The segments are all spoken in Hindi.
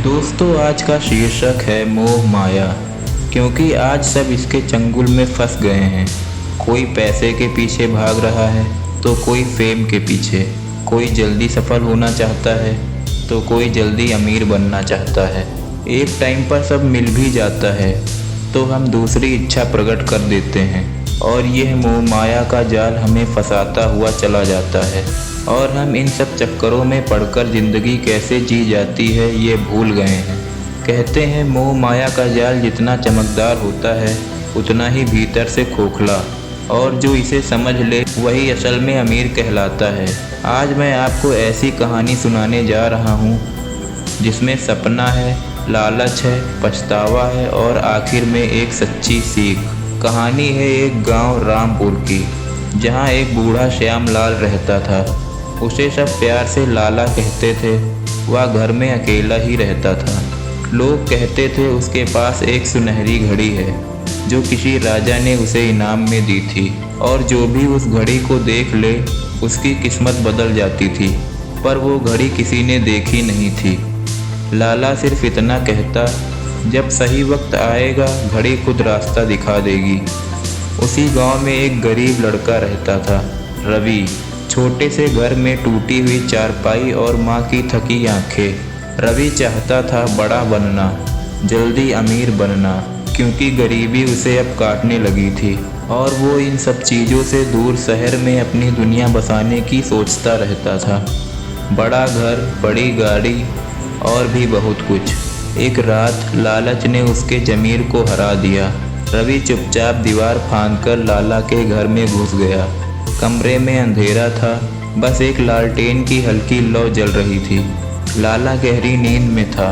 दोस्तों, आज का शीर्षक है मोह माया। क्योंकि आज सब इसके चंगुल में फंस गए हैं। कोई पैसे के पीछे भाग रहा है तो कोई फेम के पीछे, कोई जल्दी सफल होना चाहता है तो कोई जल्दी अमीर बनना चाहता है। एक टाइम पर सब मिल भी जाता है तो हम दूसरी इच्छा प्रकट कर देते हैं और यह मोह माया का जाल हमें फंसाता हुआ चला जाता है और हम इन सब चक्करों में पड़कर ज़िंदगी कैसे जी जाती है ये भूल गए हैं। कहते हैं मोह माया का जाल जितना चमकदार होता है उतना ही भीतर से खोखला, और जो इसे समझ ले वही असल में अमीर कहलाता है। आज मैं आपको ऐसी कहानी सुनाने जा रहा हूँ जिसमें सपना है, लालच है, पछतावा है और आखिर में एक सच्ची सीख। कहानी है एक गांव रामपुर की, जहां एक बूढ़ा श्याम लाल रहता था। उसे सब प्यार से लाला कहते थे। वह घर में अकेला ही रहता था। लोग कहते थे उसके पास एक सुनहरी घड़ी है जो किसी राजा ने उसे इनाम में दी थी, और जो भी उस घड़ी को देख ले उसकी किस्मत बदल जाती थी। पर वो घड़ी किसी ने देखी नहीं थी। लाला सिर्फ इतना कहता, जब सही वक्त आएगा घड़ी खुद रास्ता दिखा देगी। उसी गांव में एक गरीब लड़का रहता था, रवि। छोटे से घर में टूटी हुई चारपाई और माँ की थकी आंखें। रवि चाहता था बड़ा बनना, जल्दी अमीर बनना, क्योंकि गरीबी उसे अब काटने लगी थी और वो इन सब चीज़ों से दूर शहर में अपनी दुनिया बसाने की सोचता रहता था। बड़ा घर, बड़ी गाड़ी और भी बहुत कुछ। एक रात लालच ने उसके ज़मीर को हरा दिया। रवि चुपचाप दीवार फांदकर लाला के घर में घुस गया। कमरे में अंधेरा था, बस एक लालटेन की हल्की लौ जल रही थी। लाला गहरी नींद में था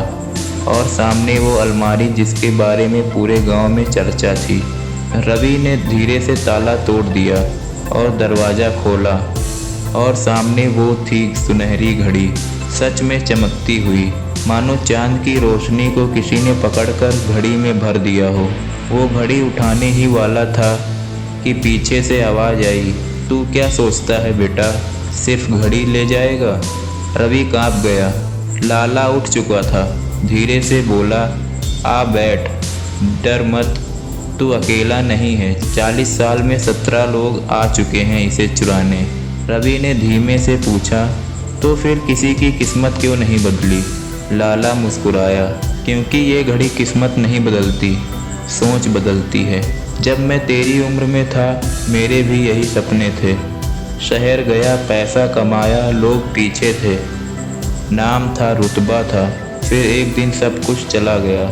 और सामने वो अलमारी जिसके बारे में पूरे गांव में चर्चा थी। रवि ने धीरे से ताला तोड़ दिया और दरवाज़ा खोला, और सामने वो थी सुनहरी घड़ी, सच में चमकती हुई, मानो चांद की रोशनी को किसी ने पकड़कर घड़ी में भर दिया हो। वो घड़ी उठाने ही वाला था कि पीछे से आवाज़ आई, तू क्या सोचता है बेटा, सिर्फ घड़ी ले जाएगा? रवि कांप गया। लाला उठ चुका था, धीरे से बोला, आ बैठ, डर मत, तू अकेला नहीं है। 40 साल में 17 लोग आ चुके हैं इसे चुराने। रवि ने धीमे से पूछा, तो फिर किसी की किस्मत क्यों नहीं बदली? लाला मुस्कुराया, क्योंकि ये घड़ी किस्मत नहीं बदलती, सोच बदलती है। जब मैं तेरी उम्र में था मेरे भी यही सपने थे। शहर गया, पैसा कमाया, लोग पीछे थे, नाम था, रुतबा था। फिर एक दिन सब कुछ चला गया,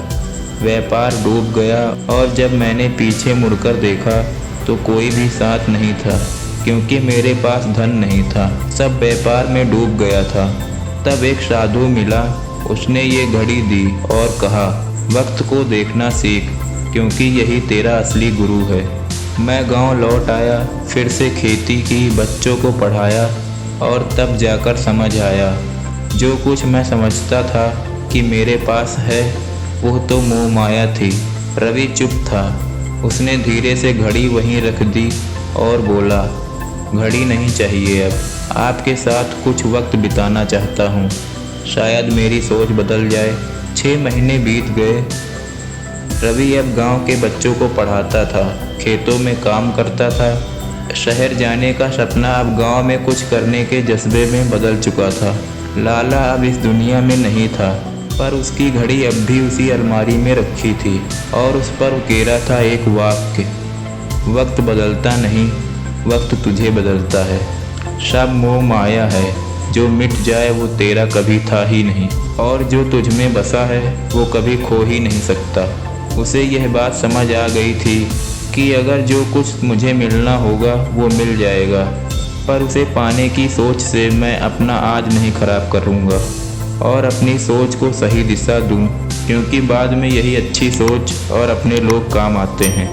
व्यापार डूब गया, और जब मैंने पीछे मुड़कर देखा तो कोई भी साथ नहीं था, क्योंकि मेरे पास धन नहीं था, सब व्यापार में डूब गया था। तब एक साधु मिला, उसने ये घड़ी दी और कहा, वक्त को देखना सीख, क्योंकि यही तेरा असली गुरु है। मैं गांव लौट आया, फिर से खेती की, बच्चों को पढ़ाया, और तब जाकर समझ आया, जो कुछ मैं समझता था कि मेरे पास है वो तो मोह माया थी। रवि चुप था। उसने धीरे से घड़ी वहीं रख दी और बोला, घड़ी नहीं चाहिए, अब आपके साथ कुछ वक्त बिताना चाहता हूँ, शायद मेरी सोच बदल जाए। 6 महीने बीत गए। रवि अब गांव के बच्चों को पढ़ाता था, खेतों में काम करता था। शहर जाने का सपना अब गांव में कुछ करने के जज्बे में बदल चुका था। लाला अब इस दुनिया में नहीं था, पर उसकी घड़ी अब भी उसी अलमारी में रखी थी और उस पर उकेरा था एक वाक्य, वक्त बदलता नहीं, वक्त तुझे बदलता है। सब मोह माया है, जो मिट जाए वो तेरा कभी था ही नहीं, और जो तुझ में बसा है वो कभी खो ही नहीं सकता। उसे यह बात समझ आ गई थी कि अगर जो कुछ मुझे मिलना होगा वो मिल जाएगा, पर उसे पाने की सोच से मैं अपना आज नहीं खराब करूँगा और अपनी सोच को सही दिशा दूँ, क्योंकि बाद में यही अच्छी सोच और अपने लोग काम आते हैं।